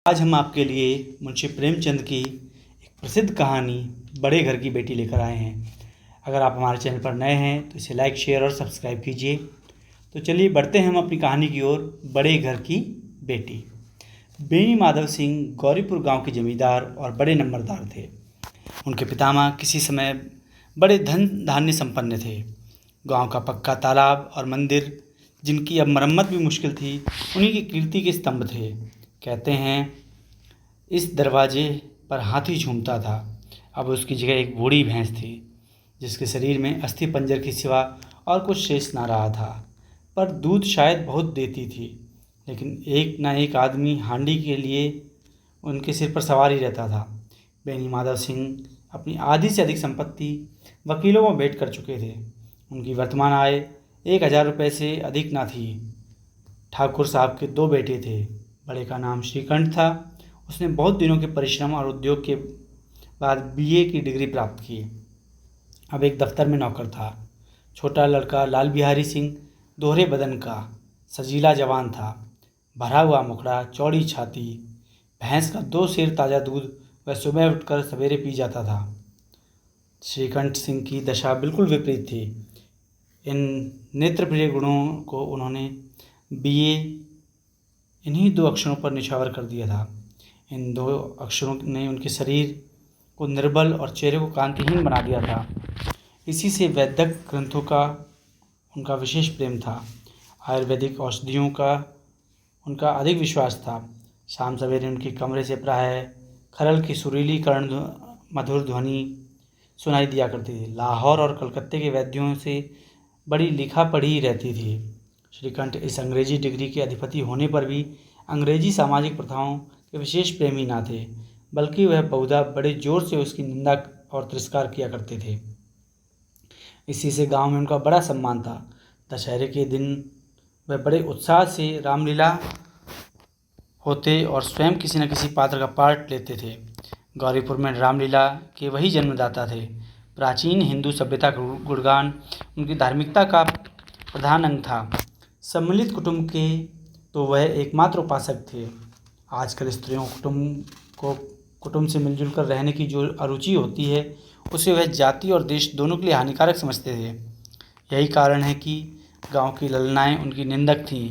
आज हम आपके लिए मुंशी प्रेमचंद की एक प्रसिद्ध कहानी बड़े घर की बेटी लेकर आए हैं। अगर आप हमारे चैनल पर नए हैं तो इसे लाइक, शेयर और सब्सक्राइब कीजिए। तो चलिए बढ़ते हैं हम अपनी कहानी की ओर। बड़े घर की बेटी। बेनी माधव सिंह गौरीपुर गांव के जमींदार और बड़े नंबरदार थे। उनके पितामह किसी समय बड़े धन धान्य संपन्न थे। गांव का पक्का तालाब और मंदिर, जिनकी अब मरम्मत भी मुश्किल थी, उन्हीं की कीर्ति के स्तंभ थे। कहते हैं इस दरवाजे पर हाथी झूमता था। अब उसकी जगह एक बूढ़ी भैंस थी, जिसके शरीर में अस्थि पंजर के सिवा और कुछ शेष ना रहा था। पर दूध शायद बहुत देती थी, लेकिन एक ना एक आदमी हांडी के लिए उनके सिर पर सवार ही रहता था। बेनी माधव सिंह अपनी आधी से अधिक संपत्ति वकीलों में भेंट कर चुके थे। उनकी वर्तमान आय 1,000 रुपये से अधिक ना थी। ठाकुर साहब के 2 बेटे थे। बड़े का नाम श्रीकंठ था। उसने बहुत दिनों के परिश्रम और उद्योग के बाद बीए की डिग्री प्राप्त की। अब एक दफ्तर में नौकर था। छोटा लड़का लाल बिहारी सिंह दोहरे बदन का सजीला जवान था। भरा हुआ मुखड़ा, चौड़ी छाती, भैंस का 2 सेर ताज़ा दूध वह सुबह उठकर सवेरे पी जाता था। श्रीकंठ सिंह की दशा बिल्कुल विपरीत थी। इन नेत्रप्रिय गुणों को उन्होंने बीए इन्हीं 2 अक्षरों पर निछावर कर दिया था। इन 2 अक्षरों ने उनके शरीर को निर्बल और चेहरे को कांतिहीन बना दिया था। इसी से वैद्यक ग्रंथों का उनका विशेष प्रेम था। आयुर्वेदिक औषधियों का उनका अधिक विश्वास था। शाम सवेरे उनके कमरे से प्रायः खरल की सुरीली कर्ण मधुर ध्वनि सुनाई दिया करती थी। लाहौर और कलकत्ते के वैद्यों से बड़ी लिखा पढ़ी रहती थी। श्रीकंठ इस अंग्रेजी डिग्री के अधिपति होने पर भी अंग्रेजी सामाजिक प्रथाओं के विशेष प्रेमी ना थे, बल्कि वह बहुधा बड़े जोर से उसकी निंदा और तिरस्कार किया करते थे। इसी से गांव में उनका बड़ा सम्मान था। दशहरे के दिन वह बड़े उत्साह से रामलीला होते और स्वयं किसी न किसी पात्र का पार्ट लेते थे। गौरीपुर में रामलीला के वही जन्मदाता थे। प्राचीन हिंदू सभ्यता का गुणगान उनकी धार्मिकता का प्रधान अंग था। सम्मिलित कुटुंब के तो वह एकमात्र उपासक थे। आजकल स्त्रियों को कुटुंब से मिलजुल कर रहने की जो अरुचि होती है, उसे वह जाति और देश दोनों के लिए हानिकारक समझते थे। यही कारण है कि गांव की ललनाएँ उनकी निंदक थीं।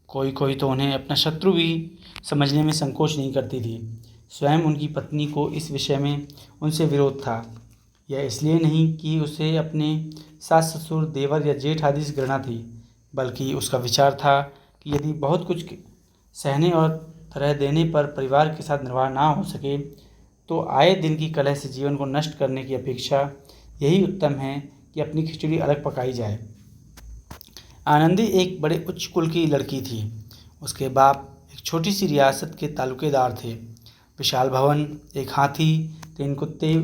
कोई तो उन्हें अपना शत्रु भी समझने में संकोच नहीं करती थी। स्वयं उनकी पत्नी को इस विषय में उनसे विरोध था। यह इसलिए नहीं कि उसे अपने सास ससुर, देवर या जेठ आदि से घृणा थी, बल्कि उसका विचार था कि यदि बहुत कुछ सहने और तरह देने पर परिवार के साथ निर्वाह ना हो सके, तो आए दिन की कलह से जीवन को नष्ट करने की अपेक्षा यही उत्तम है कि अपनी खिचड़ी अलग पकाई जाए। आनंदी एक बड़े उच्च कुल की लड़की थी। उसके बाप एक छोटी सी रियासत के तालुकेदार थे। विशाल भवन, एक हाथी, 3 कुत्ते,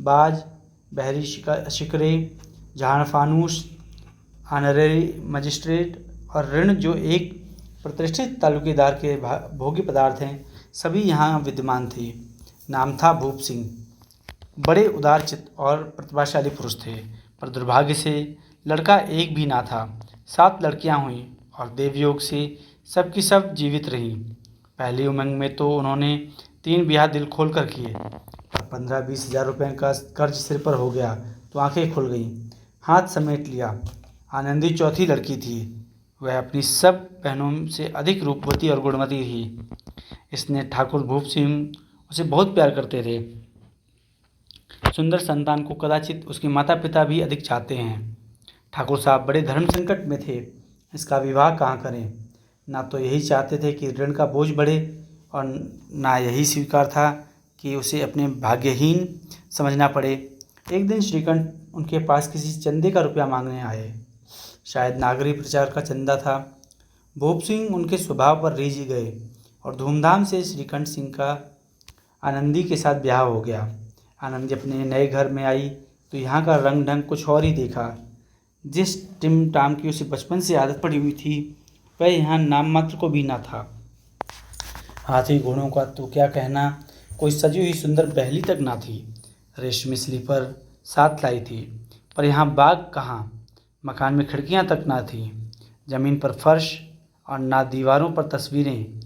बाज, बहरी शिकरे, झाड़ फानूस, ऑनरेरी मजिस्ट्रेट और ऋण जो एक प्रतिष्ठित तालुकेदार के भोग्य पदार्थ हैं, सभी यहाँ विद्यमान थे। नाम था भूप सिंह। बड़े उदारचित्त और प्रतिभाशाली पुरुष थे, पर दुर्भाग्य से लड़का एक भी ना था। 7 लड़कियां हुईं और देवयोग से सबकी सब जीवित रहीं। पहली उमंग में तो उन्होंने 3 ब्याह दिल खोल कर किए, पर 15-20 हज़ार रुपये का कर्ज सिर पर हो गया तो आंखें खुल गईं, हाथ समेट लिया। आनंदी चौथी लड़की थी। वह अपनी सब बहनों से अधिक रूपवती और गुणवती थी। इसने ठाकुर भूप सिंह उसे बहुत प्यार करते थे। सुंदर संतान को कदाचित उसके माता पिता भी अधिक चाहते हैं। ठाकुर साहब बड़े धर्म संकट में थे। इसका विवाह कहाँ करें? ना तो यही चाहते थे कि ऋण का बोझ बढ़े, और ना यही स्वीकार था कि उसे अपने भाग्यहीन समझना पड़े। एक दिन श्रीकंठ उनके पास किसी चंदे का रुपया मांगने आए। शायद नागरिक प्रचार का चंदा था। भूप सिंह उनके स्वभाव पर रीझ गए और धूमधाम से श्रीकंठ सिंह का आनंदी के साथ ब्याह हो गया। आनंदी अपने नए घर में आई तो यहाँ का रंग ढंग कुछ और ही देखा। जिस टिम टाम की उसे बचपन से आदत पड़ी हुई थी, वह यहाँ नाम मात्र को भी ना था। हाथी घोड़ों का तो क्या कहना, कोई सजी हुई सुंदर बहली तक ना थी। रेशमी स्लीपर साथ लाई थी, पर यहाँ बाग कहाँ। मकान में खिड़कियाँ तक ना थीं। ज़मीन पर फर्श और ना दीवारों पर तस्वीरें।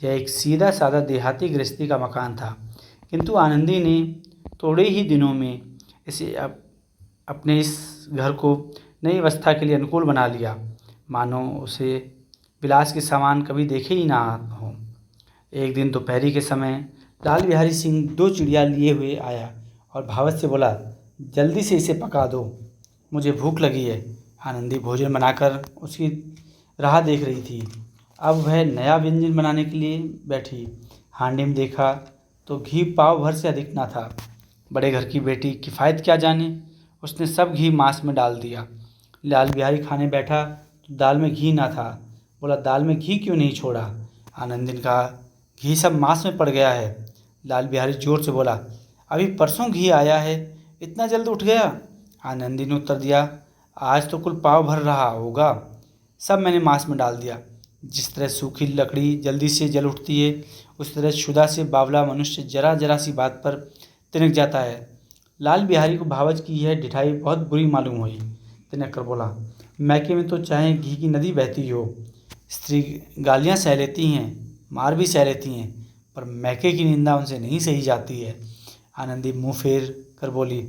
यह एक सीधा साधा देहाती गृहस्थी का मकान था, किंतु आनंदी ने थोड़े ही दिनों में इसे अपने इस घर को नई अवस्था के लिए अनुकूल बना लिया, मानो उसे विलास के सामान कभी देखे ही ना हो। एक दिन दोपहरी के समय लाल बिहारी सिंह 2 चिड़िया लिए हुए आया और भावत से बोला, जल्दी से इसे पका दो, मुझे भूख लगी है। आनंदी भोजन बनाकर उसकी राह देख रही थी। अब वह नया व्यंजन बनाने के लिए बैठी। हांडी में देखा तो घी पाव भर से अधिक ना था। बड़े घर की बेटी किफ़ायत क्या जाने, उसने सब घी मांस में डाल दिया। लाल बिहारी खाने बैठा तो दाल में घी ना था। बोला, दाल में घी क्यों नहीं छोड़ा? आनंदी ने कहा, घी सब मांस में पड़ गया है। लाल बिहारी जोर से बोला, अभी परसों घी आया है, इतना जल्द उठ गया? आनंदी ने उत्तर दिया, आज तो कुल पाव भर रहा होगा, सब मैंने मांस में डाल दिया। जिस तरह सूखी लकड़ी जल्दी से जल उठती है, उस तरह शुदा से बावला मनुष्य जरा जरा सी बात पर तिनक जाता है। लाल बिहारी को भावच की यह ढिठाई बहुत बुरी मालूम हुई। तिनक कर बोला, मैके में तो चाहे घी की नदी बहती हो, स्त्री गालियाँ सह लेती हैं, मार भी सह लेती हैं, पर मैके की निंदा उनसे नहीं सही जाती है। आनंदी मुंह फेर कर बोली,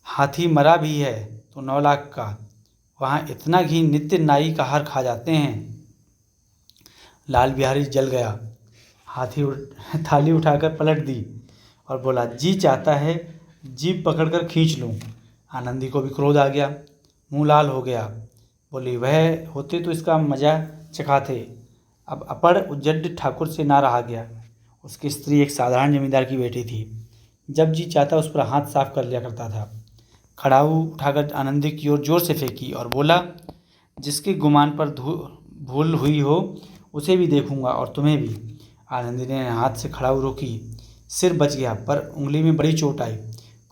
हाथी मरा भी है तो 9 लाख का, वहाँ इतना घी नित्य नाई का हार खा जाते हैं। लाल बिहारी जल गया। थाली उठाकर पलट दी और बोला, जी चाहता है जीभ पकड़कर खींच लूँ। आनंदी को भी क्रोध आ गया, मुंह लाल हो गया। बोली, वह होते तो इसका मजा चखाते। अब अपर उज्जड ठाकुर से ना रहा गया। उसकी स्त्री एक साधारण जमींदार की बेटी थी। जब जी चाहता उस पर हाथ साफ कर लिया करता था। खड़ाऊ उठाकर आनंदी की ओर जोर से फेंकी और बोला, जिसके गुमान पर भूल हुई हो उसे भी देखूंगा और तुम्हें भी। आनंदी ने हाथ से खड़ाऊ रोकी। सिर बच गया, पर उंगली में बड़ी चोट आई।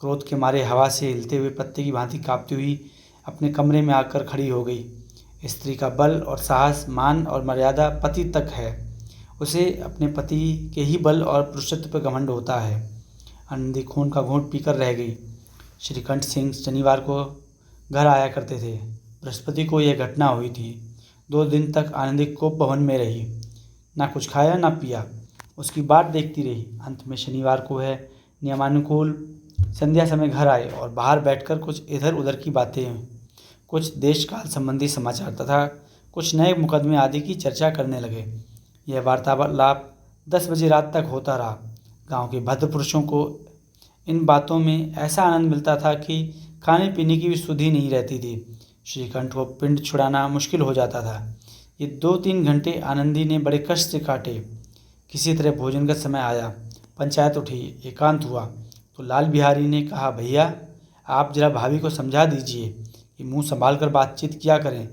क्रोध के मारे हवा से हिलते हुए पत्ते की भांति कांपती हुई अपने कमरे में आकर खड़ी हो गई। स्त्री का बल और साहस, मान और मर्यादा पति तक है। उसे अपने पति के ही बल और पुरुषत्व पर घमंड होता है। आनंदी खून का घूंट पीकर रह गई। श्रीकंठ सिंह शनिवार को घर आया करते थे। बृहस्पति को यह घटना हुई थी। 2 दिन तक आनंदी कोप भवन में रही, ना कुछ खाया ना पिया। उसकी बाट देखती रही। अंत में शनिवार को वह नियमानुकूल संध्या समय घर आए और बाहर बैठकर कुछ इधर उधर की बातें, कुछ देश काल संबंधी समाचार तथा कुछ नए मुकदमे आदि की चर्चा करने लगे। यह वार्तालाप 10 बजे रात तक होता रहा। गांव के भद्र पुरुषों को इन बातों में ऐसा आनंद मिलता था कि खाने पीने की भी सुधि नहीं रहती थी। श्रीकंठ को पिंड छुड़ाना मुश्किल हो जाता था। ये 2-3 घंटे आनंदी ने बड़े कष्ट से काटे। किसी तरह भोजन का समय आया, पंचायत उठी, एकांत हुआ तो लाल बिहारी ने कहा, भैया आप जरा भाभी को समझा दीजिए कि मुंह संभाल कर बातचीत किया करें,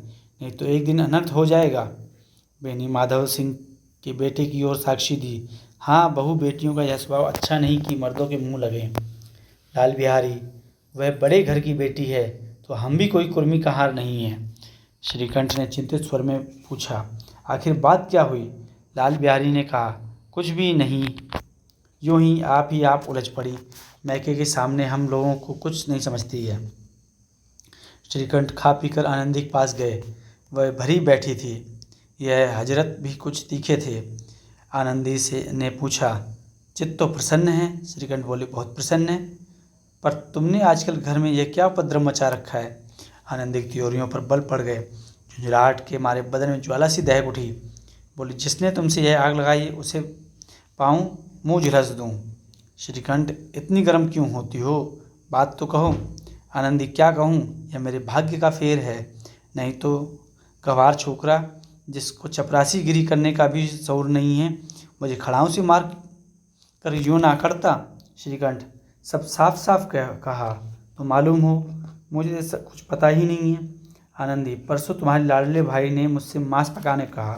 नहीं तो एक दिन अनर्थ हो जाएगा। बेनी माधव सिंह के बेटे की ओर साक्षी दी, हाँ बहू बेटियों का यह स्वभाव अच्छा नहीं कि मर्दों के मुंह लगे। लाल बिहारी, वह बड़े घर की बेटी है तो हम भी कोई कुर्मी का हार नहीं है। श्रीकंठ ने चिंतित स्वर में पूछा, आखिर बात क्या हुई? लाल बिहारी ने कहा, कुछ भी नहीं, यूं ही आप उलझ पड़ी। मैके के सामने हम लोगों को कुछ नहीं समझती है। श्रीकंठ खा पीकर आनंदी के पास गए। वह भरी बैठी थी। यह हजरत भी कुछ तीखे थे। आनंदी से ने पूछा, चित्त तो प्रसन्न है? श्रीकंठ बोले, बहुत प्रसन्न है, पर तुमने आजकल घर में यह क्या उपद्रव मचा रखा है? आनंदी की त्योरियों पर बल पड़ गए। झुंझलाहट के मारे बदन में ज्वाला सी दहक उठी। बोली, जिसने तुमसे यह आग लगाई उसे पाऊँ मुँह झुलस दूँ? श्रीकंठ, इतनी गर्म क्यों होती हो? बात तो कहो। आनंदी, क्या कहूँ, यह मेरे भाग्य का फेर है, नहीं तो गंवार छोकरा जिसको चपरासी गिरी करने का भी शौर नहीं है, मुझे खड़ाऊ से मार कर यूँ ना करता। श्रीकंठ, सब साफ साफ कहा तो मालूम हो, मुझे कुछ पता ही नहीं है। आनंदी, परसों तुम्हारे लाडले भाई ने मुझसे मांस पकाने कहा।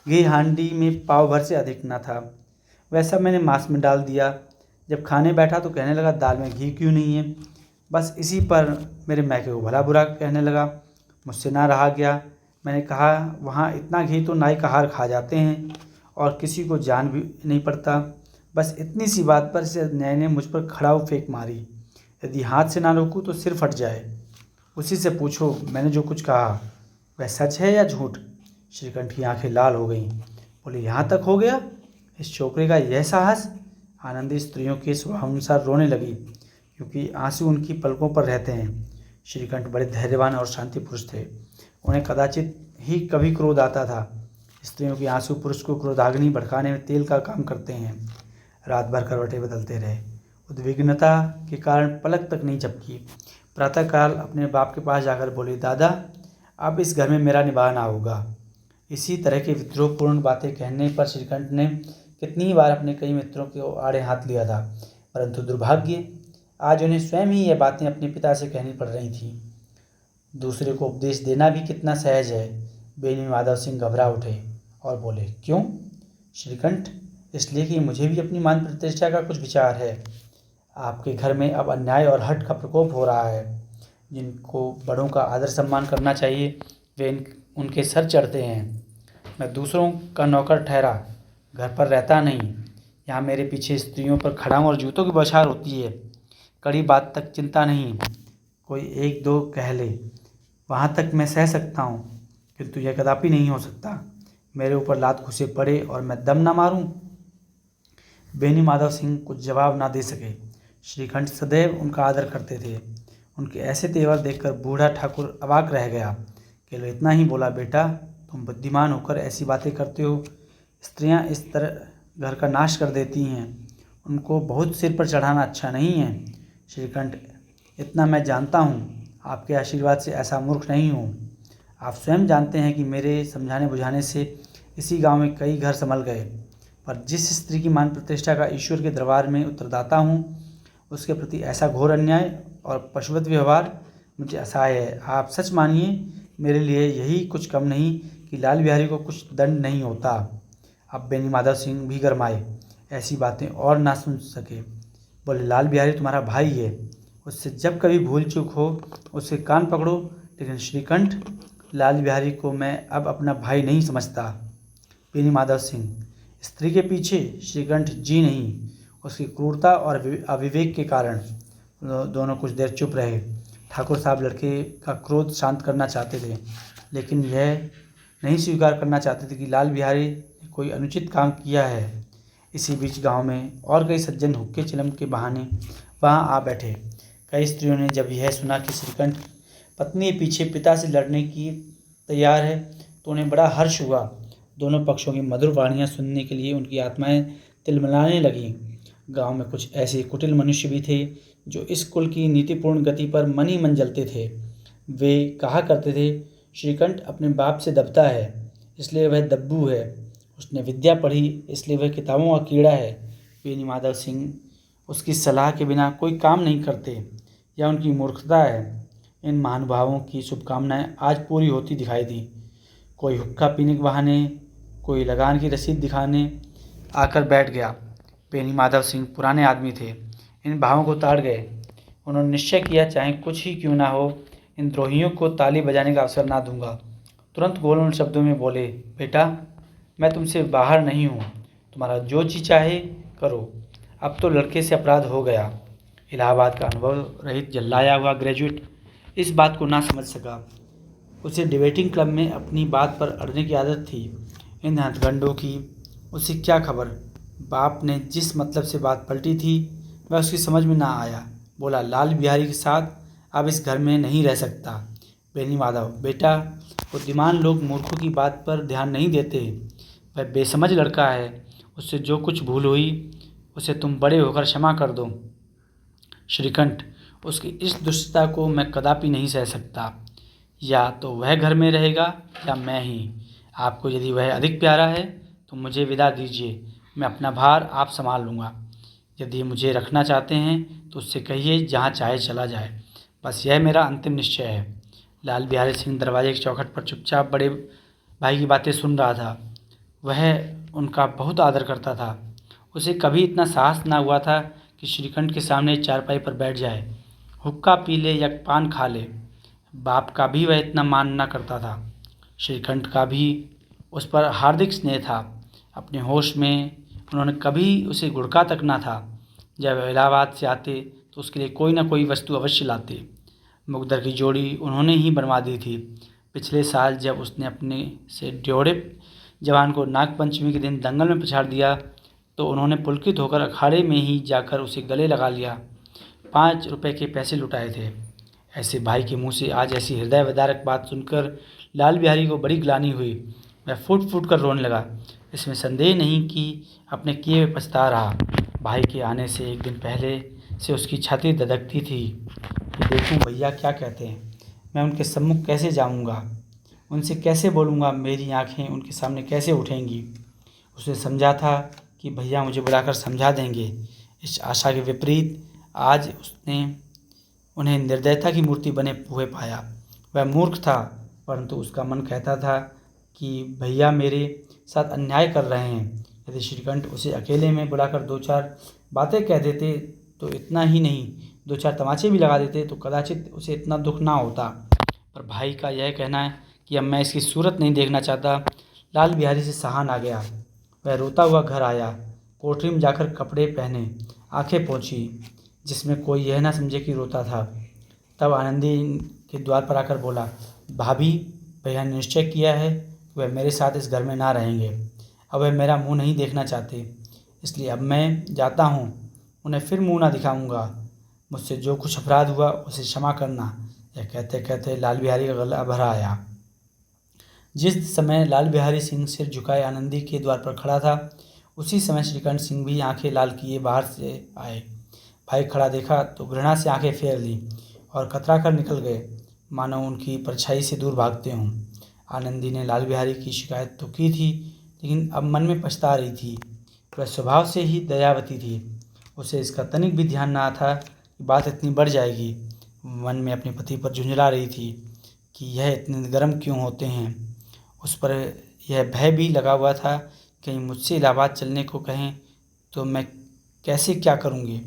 घी हांडी में पाव भर से अधिक न था। वैसा मैंने मांस में डाल दिया। जब खाने बैठा तो कहने लगा, दाल में घी क्यों नहीं है? बस इसी पर मेरे मैके को भला बुरा कहने लगा। मुझसे ना रहा गया। मैंने कहा, वहाँ इतना घी तो नाई का हार खा जाते हैं और किसी को जान भी नहीं पड़ता। बस इतनी सी बात पर से न्याय ने मुझ पर खड़ाऊ फेंक मारी। यदि हाथ से ना रोकूं तो सिर फट जाए। उसी से पूछो मैंने जो कुछ कहा वह सच है या झूठ? श्रीकंठ की आंखें लाल हो गईं। बोले, यहाँ तक हो गया? इस छोकरे का यह साहस? आनंदी स्त्रियों के स्वभावानुसार रोने लगी, क्योंकि आंसू उनकी पलकों पर रहते हैं। श्रीकंठ बड़े धैर्यवान और शांति पुरुष थे। उन्हें कदाचित ही कभी क्रोध आता था। स्त्रियों के आंसू पुरुष को क्रोधाग्नि भड़काने में तेल का काम करते हैं। रात भर करवटें बदलते रहे। उद्विग्नता के कारण पलक तक नहीं झपकी। प्रातःकाल अपने बाप के पास जाकर बोले, दादा, अब इस घर में मेरा निभाना होगा। इसी तरह की विद्रोहपूर्ण बातें कहने पर श्रीकंठ ने कितनी ही बार अपने कई मित्रों को आड़े हाथ लिया था, परंतु दुर्भाग्य, आज उन्हें स्वयं ही यह बातें अपने पिता से कहनी पड़ रही थीं। दूसरे को उपदेश देना भी कितना सहज है। बेनी माधव सिंह घबरा उठे और बोले, क्यों? श्रीकंठ, इसलिए कि मुझे भी अपनी मान प्रतिष्ठा का कुछ विचार है। आपके घर में अब अन्याय और हठ का प्रकोप हो रहा है। जिनको बड़ों का आदर सम्मान करना चाहिए, वे उनके सर चढ़ते हैं। मैं दूसरों का नौकर ठहरा, घर पर रहता नहीं। यहाँ मेरे पीछे स्त्रियों पर खड़ाऊँ और जूतों की बौछार होती है। कड़ी बात तक चिंता नहीं, कोई एक दो कह ले, वहाँ तक मैं सह सकता हूँ, किंतु यह कदापि नहीं हो सकता। मेरे ऊपर लात घुसे पड़े और मैं दम ना मारूं। बेनी माधव सिंह कुछ जवाब ना दे सके। श्रीकंठ सदैव उनका आदर करते थे। उनके ऐसे तेवर देखकर बूढ़ा ठाकुर अवाक रह गया। केवल इतना ही बोला, बेटा, तुम बुद्धिमान होकर ऐसी बातें करते हो। स्त्रियां इस तरह घर का नाश कर देती हैं। उनको बहुत सिर पर चढ़ाना अच्छा नहीं है। श्रीकंठ, इतना मैं जानता हूँ, आपके आशीर्वाद से ऐसा मूर्ख नहीं हूँ। आप स्वयं जानते हैं कि मेरे समझाने बुझाने से इसी गांव में कई घर संभल गए, पर जिस स्त्री की मान प्रतिष्ठा का ईश्वर के दरबार में उत्तरदाता हूँ, उसके प्रति ऐसा घोर अन्याय और पशुवत व्यवहार मुझे असह्य है। आप सच मानिए, मेरे लिए यही कुछ कम नहीं कि लाल बिहारी को कुछ दंड नहीं होता। अब बेनी माधव सिंह भी गरमाए, ऐसी बातें और ना सुन सके। बोले, लाल बिहारी तुम्हारा भाई है, उससे जब कभी भूल चूक हो उसके कान पकड़ो। लेकिन श्रीकंठ, लाल बिहारी को मैं अब अपना भाई नहीं समझता। बेनी माधव सिंह, स्त्री के पीछे श्रीकंठ जी नहीं, उसकी क्रूरता और अविवेक के कारण। दोनों कुछ देर चुप रहे। ठाकुर साहब लड़के का क्रोध शांत करना चाहते थे, लेकिन यह नहीं स्वीकार करना चाहते थे कि लाल बिहारी ने कोई अनुचित काम किया है। इसी बीच गांव में और कई सज्जन हुक्के चिलम के बहाने वहां आ बैठे। कई स्त्रियों ने जब यह सुना कि श्रीकंठ पत्नी के पीछे पिता से लड़ने की तैयार है, तो उन्हें बड़ा हर्ष हुआ। दोनों पक्षों की मधुर वाणियाँ सुनने के लिए उनकी आत्माएं तिलमिलाने लगीं। गांव में कुछ ऐसे कुटिल मनुष्य भी थे जो इस कुल की नीतिपूर्ण गति पर मन ही मन जलते थे। वे कहा करते थे, श्रीकंठ अपने बाप से दबता है, इसलिए वह दब्बू है। उसने विद्या पढ़ी, इसलिए वह किताबों का कीड़ा है। बेनी माधव सिंह उसकी सलाह के बिना कोई काम नहीं करते, यह उनकी मूर्खता है। इन महानुभावों की शुभकामनाएं आज पूरी होती दिखाई दी। कोई हुक्का पीने के बहाने, कोई लगान की रसीद दिखाने आकर बैठ गया। बेनी माधव सिंह पुराने आदमी थे, इन भावों को ताड़ गए। उन्होंने निश्चय किया, चाहे कुछ ही क्यों ना हो, इन द्रोहियों को ताली बजाने का अवसर ना दूंगा। तुरंत गोल शब्दों में बोले, बेटा, मैं तुमसे बाहर नहीं हूँ, तुम्हारा जो जी चाहे करो। अब तो लड़के से अपराध हो गया। इलाहाबाद का अनुभव रहित जल्लाया हुआ ग्रेजुएट इस बात को ना समझ सका। उसे डिबेटिंग क्लब में अपनी बात पर अड़ने की आदत थी। इन हथगंडों की उसे क्या खबर। बाप ने जिस मतलब से बात पलटी थी वह उसकी समझ में ना आया। बोला, लाल बिहारी के साथ अब इस घर में नहीं रह सकता। बेनी माधव, बेटा, बुद्धिमान लोग मूर्खों की बात पर ध्यान नहीं देते। वह बेसमझ लड़का है, उससे जो कुछ भूल हुई उसे तुम बड़े होकर क्षमा कर दो। श्रीकंठ, उसकी इस दुष्टता को मैं कदापि नहीं सह सकता। या तो वह घर में रहेगा या मैं ही। आपको यदि वह अधिक प्यारा है तो मुझे विदा दीजिए, मैं अपना भार आप संभाल लूँगा। यदि मुझे रखना चाहते हैं तो उससे कहिए जहाँ चाहे चला जाए। बस यह मेरा अंतिम निश्चय है। लाल बिहारी सिंह दरवाजे की चौखट पर चुपचाप बड़े भाई की बातें सुन रहा था। वह उनका बहुत आदर करता था। उसे कभी इतना साहस ना हुआ था कि श्रीकंठ के सामने चारपाई पर बैठ जाए, हुक्का पी ले या पान खा ले। बाप का भी वह इतना मान न करता था। श्रीकंठ का भी उस पर हार्दिक स्नेह था। अपने होश में उन्होंने कभी उसे घुड़का तक ना था। जब वह इलाहाबाद से आते तो उसके लिए कोई ना कोई वस्तु अवश्य लाते। मुकद्दर की जोड़ी उन्होंने ही बनवा दी थी। पिछले साल जब उसने अपने से जवान को नाग पंचमी के दिन दंगल में पछाड़ दिया तो उन्होंने पुलकित होकर अखाड़े में ही जाकर उसे गले लगा लिया। 5 रुपए के पैसे लुटाए थे। ऐसे भाई के मुंह से आज ऐसी हृदय विदारक बात सुनकर लाल बिहारी को बड़ी ग्लानि हुई। वह फूट फूट कर रोने लगा। इसमें संदेह नहीं कि अपने किए हुए पछता रहा। भाई के आने से एक दिन पहले से उसकी छाती धधकती थी कि देखूं भैया क्या कहते हैं, मैं उनके सम्मुख कैसे जाऊंगा, उनसे कैसे बोलूंगा, मेरी आंखें उनके सामने कैसे उठेंगी। उसने समझा था कि भैया मुझे बुलाकर समझा देंगे। इस आशा के विपरीत आज उसने उन्हें निर्दयता की मूर्ति बने हुए पाया। वह मूर्ख था, परंतु उसका मन कहता था कि भैया मेरे साथ अन्याय कर रहे हैं। यदि श्रीकंठ उसे अकेले में बुलाकर 2-4 बातें कह देते तो इतना ही नहीं, 2-4 तमाचे भी लगा देते तो कदाचित उसे इतना दुख ना होता। पर भाई का यह कहना है कि अब मैं इसकी सूरत नहीं देखना चाहता, लाल बिहारी से सहा ना गया। वह रोता हुआ घर आया, कोठरी में जाकर कपड़े पहने, आंखें पोंछी, जिसमें कोई यह ना समझे कि रोता था। तब आनंदी के द्वार पर आकर बोला, भाभी, भैया ने निश्चय किया है कि वह मेरे साथ इस घर में ना रहेंगे। अब वह मेरा मुंह नहीं देखना चाहते, इसलिए अब मैं जाता हूँ, उन्हें फिर मुंह ना दिखाऊंगा। मुझसे जो कुछ अपराध हुआ उसे क्षमा करना। यह कहते कहते लाल बिहारी का गला भर आया। जिस समय लाल बिहारी सिंह सिर झुकाए आनंदी के द्वार पर खड़ा था, उसी समय श्रीकंठ सिंह भी आंखें लाल किए बाहर से आए। भाई खड़ा देखा तो घृणा से आंखें फेर ली और कतरा कर निकल गए, मानो उनकी परछाई से दूर भागते हों। आनंदी ने लाल बिहारी की शिकायत तो की थी, लेकिन अब मन में पछता रही थी। वह स्वभाव से ही दयावती थी। उसे इसका तनिक भी ध्यान ना था कि बात इतनी बढ़ जाएगी। मन में अपने पति पर झुंझला रही थी कि यह इतने गर्म क्यों होते हैं। उस पर यह भय भी लगा हुआ था, कहीं मुझसे इलाहाबाद चलने को कहें तो मैं कैसे क्या करूँगी।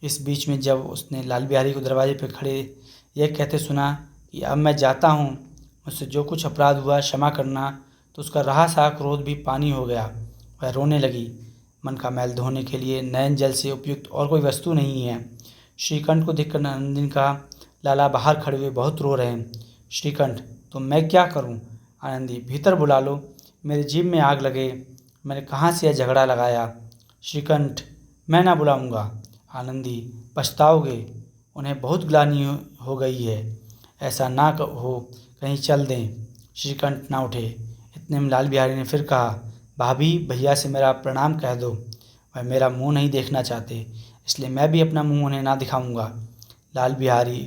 इस बीच में जब उसने लाल बिहारी को दरवाजे पर खड़े यह कहते सुना कि अब मैं जाता हूँ, मुझसे जो कुछ अपराध हुआ क्षमा करना, तो उसका रहा सा क्रोध भी पानी हो गया। वह रोने लगी। मन का मैल धोने के लिए नयन जल से उपयुक्त और कोई वस्तु नहीं है। श्रीकंठ को देखकर आनंदी ने कहा, लाला बाहर खड़े हुए बहुत रो रहे हैं। श्रीकंठ, तो मैं क्या करूं? आनंदी, भीतर बुला लो, मेरे जीभ में आग लगे, मैंने कहाँ से यह झगड़ा लगाया। श्रीकंठ, मैं ना बुलाऊंगा। आनंदी, पछताओगे, उन्हें बहुत ग्लानि हो गई है, ऐसा ना हो, कहीं चल दें। श्रीकंठ ना उठे। इतने में लाल बिहारी ने फिर कहा, भाभी, भैया से मेरा प्रणाम कह दो, वह मेरा मुंह नहीं देखना चाहते, इसलिए मैं भी अपना मुंह उन्हें ना दिखाऊंगा। लाल बिहारी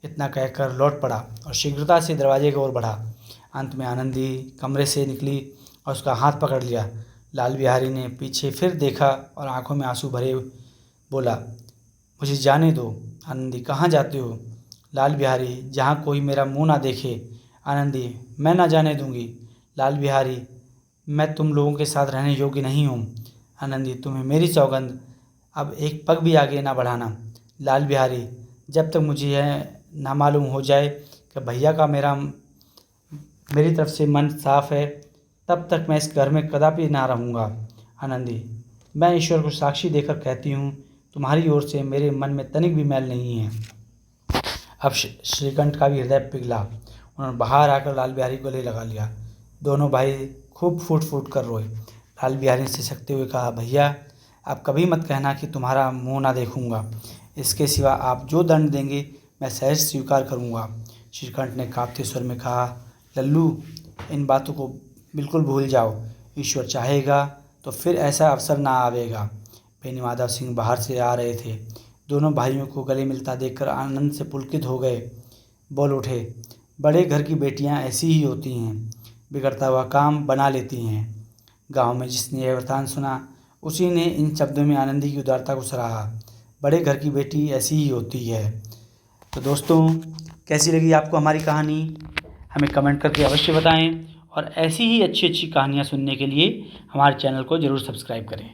इतना कहकर लौट पड़ा और शीघ्रता से दरवाजे की ओर बढ़ा। अंत में आनंदी कमरे से निकली और उसका हाथ पकड़ लिया। लाल बिहारी ने पीछे फिर देखा और आंखों में आंसू भरे बोला, मुझे जाने दो। आनंदी, कहाँ जाते हो? लाल बिहारी, जहाँ कोई मेरा मुंह ना देखे। आनंदी, मैं ना जाने दूंगी। लाल बिहारी, मैं तुम लोगों के साथ रहने योग्य नहीं हूँ। आनंदी, तुम्हें मेरी सौगंध, अब एक पग भी आगे ना बढ़ाना। लाल बिहारी, जब तक मुझे यह ना मालूम हो जाए कि भैया का मेरी तरफ से मन साफ है, तब तक मैं इस घर में कदापि ना रहूँगा। आनंदी, मैं ईश्वर को साक्षी देकर कहती हूँ, तुम्हारी ओर से मेरे मन में तनिक भी मैल नहीं है। अब श्रीकंठ का भी हृदय पिघला। उन्होंने बाहर आकर लाल बिहारी को गले लगा लिया। दोनों भाई खूब फूट फूट कर रोए। लाल बिहारी ने सिसकते हुए कहा, भैया, आप कभी मत कहना कि तुम्हारा मुंह ना देखूंगा। इसके सिवा आप जो दंड देंगे मैं सहज स्वीकार करूंगा। श्रीकंठ ने कांपते स्वर में कहा, लल्लू, इन बातों को बिल्कुल भूल जाओ। ईश्वर चाहेगा तो फिर ऐसा अवसर ना आवेगा। बेनी माधव सिंह बाहर से आ रहे थे। दोनों भाइयों को गले मिलता देखकर आनंद से पुलकित हो गए। बोल उठे, बड़े घर की बेटियां ऐसी ही होती हैं, बिगड़ता हुआ काम बना लेती हैं। गांव में जिसने यह वृतांत सुना, उसी ने इन शब्दों में आनंदी की उदारता को सराहा। बड़े घर की बेटी ऐसी ही होती है। तो दोस्तों, कैसी लगी आपको हमारी कहानी? हमें कमेंट करके अवश्य बताएं और ऐसी ही अच्छी अच्छी कहानियाँ सुनने के लिए हमारे चैनल को ज़रूर सब्सक्राइब करें।